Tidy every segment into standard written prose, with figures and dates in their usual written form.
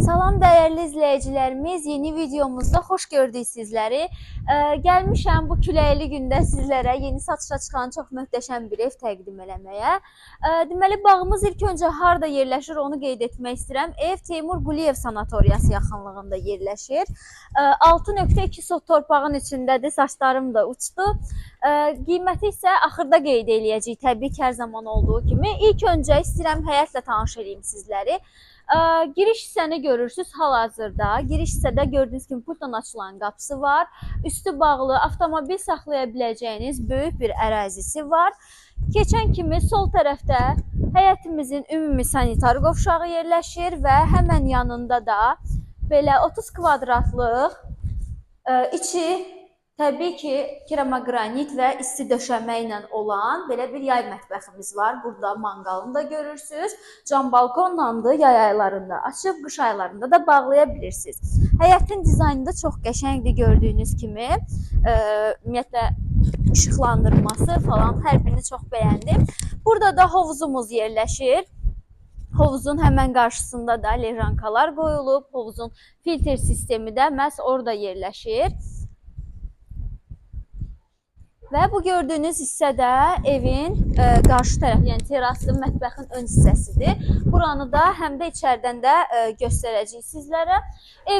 Salam dəyərli izləyicilərimiz, yeni videomuzda xoş gördük sizləri. Gəlmişəm bu küləkli gündə sizlərə yeni satışa çıxan çox möhtəşəm bir ev təqdim eləməyə. Deməli, bağımız ilk öncə harda yerləşir onu qeyd etmək istəyirəm. Ev Teymur Quliyev sanatoriyası yaxınlığında yerləşir. 6.2 sot torpağın içindədir, saçlarım da uçdu. Qiyməti isə axırda qeyd eləyəcəyik, təbii ki, hər zaman olduğu kimi. İlk öncə istəyirəm həyətlə tanış edeyim sizləri. Giriş hissəni görürsünüz hal-hazırda. Giriş hissədə gördüyünüz kimi pultla açılan qapısı var. Üstü bağlı, avtomobil saxlaya biləcəyiniz böyük bir ərazisi var. Keçən kimi sol tərəfdə həyətimizin ümumi sanitar qovşağı yerləşir və həmən yanında da belə 30 kvadratlıq içi təbii ki, keramogranit və isti döşəmə ilə olan belə bir yay mətbəximiz var. Burada manqalını da görürsünüz. Cam balkonlandır, yay aylarında açıb, qış aylarında da bağlaya bilirsiniz. Həyətin dizaynı da çox qəşəngdir gördüyünüz kimi. Ümumiyyətlə, işıqlandırması falan hər birini çox bəyəndim. Burada da hovuzumuz yerləşir. Hovuzun həmən qarşısında da lerankalar qoyulub. Hovuzun filtr sistemi də məhz orada yerləşir. Və bu gördüyünüz hissə də evin qarşı tərəfi, yəni teraslı mətbəxin ön hissəsidir. Buranı da həm də içərdən də göstərəcəyik sizlərə.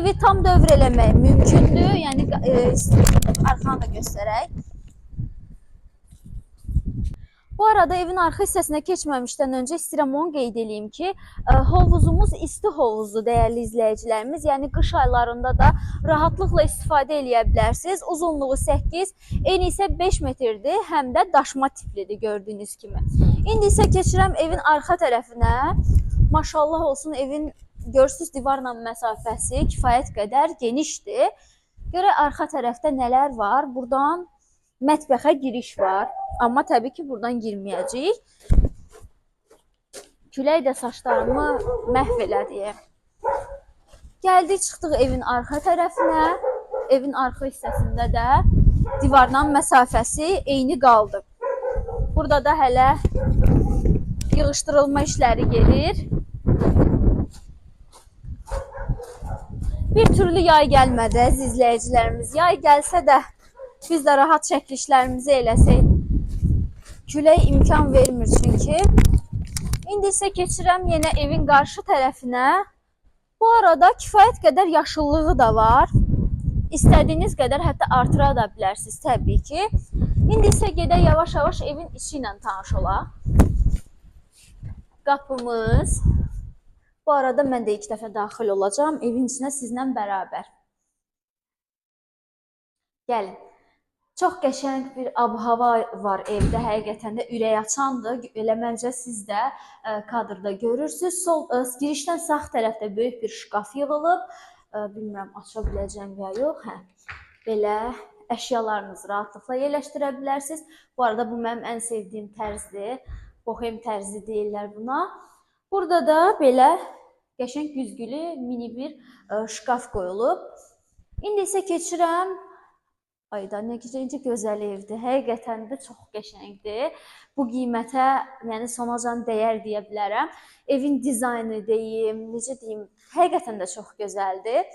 Evi tam dövr eləmək mümkündür. Yəni arxanı da göstərək. Bu arada evin arxa hissəsinə keçməmişdən öncə istəyirəm onu qeyd edeyim ki, hovuzumuz isti hovuzdur dəyərli izləyicilərimiz. Yəni qış aylarında da rahatlıqla istifadə eləyə bilərsiniz. Uzunluğu 8, eni isə 5 metrdir, həm də daşma tiplidir gördüyünüz kimi. İndi isə keçirəm evin arxa tərəfinə. Maşallah olsun, evin görürsünüz divarla məsafəsi kifayət qədər genişdir. Görək arxa tərəfdə nələr var. Buradan mətbəxə giriş var. Amma təbii ki, buradan girməyəcəyik. Külək də saçlarımı məhv elədi. Gəldik, çıxdıq evin arxa tərəfinə. Evin arxa hissəsində də divarla məsafəsi eyni qaldı. Burada da hələ yığışdırılma işləri gedir. Bir türlü yay gəlmədi, əziz izləyicilərimiz. Yay gəlsə də biz də rahat çəkilişlərimizi eləsək. Külək imkan vermir çünki. İndi isə keçirəm yenə evin qarşı tərəfinə. Bu arada kifayət qədər yaşıllığı da var. İstədiyiniz qədər hətta artıra da bilərsiniz təbii ki. İndi isə gedək yavaş-yavaş evin içi ilə tanış olaq. Qapımız. Bu arada mən də ilk dəfə daxil olacağam evin içinə sizlə bərabər. Gəlin. Çox qəşəng bir ab-hava var evdə, həqiqətən də ürək açandır. Elə məncə siz də kadrda görürsünüz. Girişdən sağ tərəfdə böyük bir şkaf yığılıb. Bilmirəm, aça biləcəm ya yox. Belə əşyalarınızı rahatlıqla yerləşdirə bilərsiniz. Bu arada bu mənim ən sevdiyim tərzdir. Bohem tərzi deyirlər buna. Burada da belə qəşəng güzgülü mini bir şkaf qoyulub. İndi isə keçirəm. Ayda, necə gözəl evdir. Həqiqətən də çox qəşəngdir. Bu qiymətə, yəni sonacan dəyər deyə bilərəm. Evin dizaynı deyim, necə deyim, həqiqətən də çox gözəldir.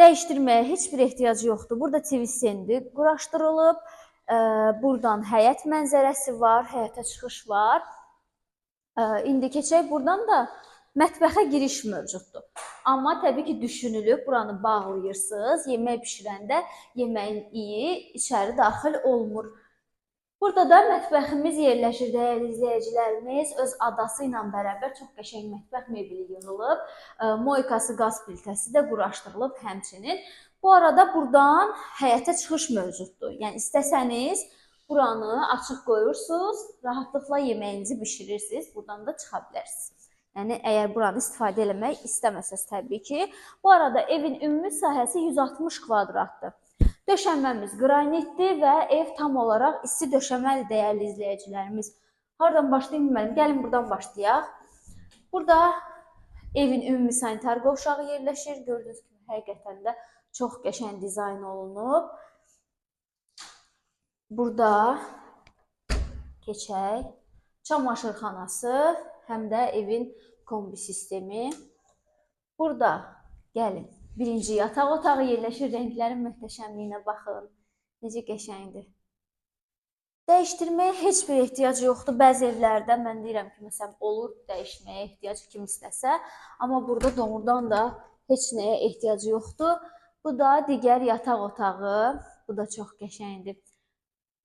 Dəyişdirməyə heç bir ehtiyac yoxdur. Burada TV stendi quraşdırılıb. Buradan həyət mənzərəsi var, həyətə çıxış var. İndi keçək buradan da mətbəxə giriş mövcuddur. Amma təbii ki, düşünülüb, buranı bağlayırsınız. Yemək bişirəndə yeməyin iyi içəri daxil olmur. Burada da mətbəximiz yerləşir, dəyərli izləyicilərimiz. Öz adası ilə bərabər çox qəşəng mətbəx mebeli yığılıb. Moykası, qaz plitəsi də quraşdırılıb həmçinin. Bu arada buradan həyətə çıxış mövcuddur. Yəni istəsəniz buranı açıq qoyursunuz, rahatlıqla yeməyinizi bişirirsiniz. Buradan da çıxa bilərsiniz. Yəni, əgər buranı istifadə eləmək istəməsəz təbii ki. Bu arada evin ümumi sahəsi 160 kvadratdır. Döşəməmiz qranitdir və ev tam olaraq isti döşəməli dəyərli izləyicilərimiz. Hardan başlayayım bilmədim. Gəlin buradan başlayaq. Burada evin ümumi sanitar qovşağı yerləşir. Gördüyünüz kimi həqiqətən də çox qəşəng dizayn olunub. Burada keçək. Çamaşırxanası, həm də evin kombi sistemi. Burada Gəlin. Birinci yataq otağı yerləşir. Rənglərin möhtəşəmliyinə baxın. Necə qəşəngdir. Dəyişdirməyə heç bir ehtiyac yoxdur. Bəzi evlərdə mən deyirəm ki, məsələn, olur dəyişməyə ehtiyac kim istəsə, amma burada doğrudan da heç nəyə ehtiyac yoxdur. Bu da digər yataq otağı. Bu da çox qəşəngdir.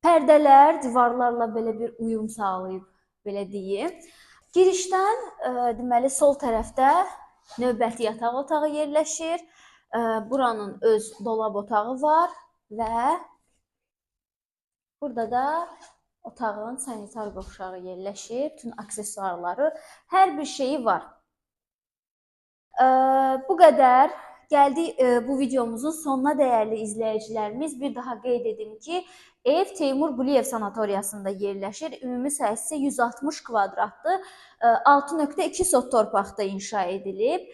Pərdələr divarlarla belə bir uyum sağlayıb, belə deyim. Girişdən deməli sol tərəfdə növbəti yataq otağı yerləşir. Buranın öz dolab otağı var və burada da otağın sanitar qovşağı yerləşir. Bütün aksesuarları, hər bir şeyi var. Bu qədər. Gəldik bu videomuzun sonuna dəyərli izləyicilərimiz. Bir daha qeyd edim ki, ev Teymur Quliyev sanatoriyasında yerləşir. Ümumi sahəsi 160 kvadratdır. 6.2 sot torpaqda inşa edilib.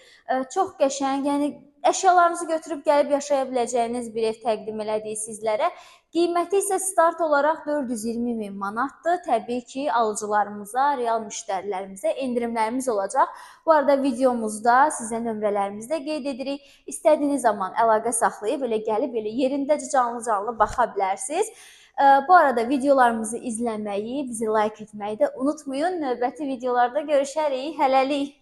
Çox qəşəng, yəni əşyalarınızı götürüb gəlib yaşaya biləcəyiniz bir ev təqdim elədik sizlərə. Qiyməti isə start olaraq 420 min manatdır. Təbii ki, alıcılarımıza, real müştərilərimizə endirimlərimiz olacaq. Bu arada videomuzda sizə nömrələrimizi də qeyd edirik. İstədiyiniz zaman əlaqə saxlayıb elə gəlib elə yerindəcə canlı baxa bilərsiniz. Bu arada videolarımızı izləməyi, bizi like etməyi də unutmayın. Növbəti videolarda görüşərik. Hələlik.